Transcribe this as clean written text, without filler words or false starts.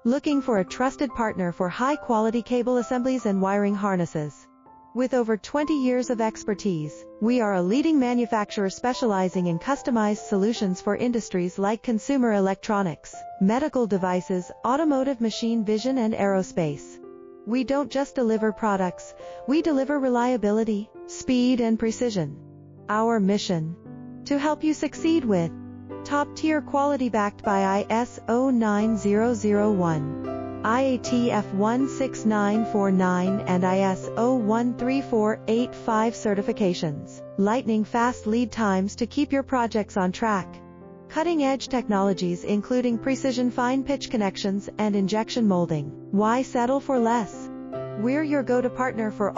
Looking for a trusted partner for high-quality cable assemblies and wiring harnesses? With over 20 years of expertise, we are a leading manufacturer specializing in customized solutions for industries like consumer electronics, medical devices, automotive, machine vision, and aerospace. We don't just deliver products, we deliver reliability, speed, and precision. Our mission: to help you succeed with top-tier quality backed by ISO 9001, IATF 16949 and ISO 13485 certifications, lightning-fast lead times to keep your projects on track, cutting-edge technologies including precision fine-pitch connections and injection molding. Why settle for less? We're your go-to partner for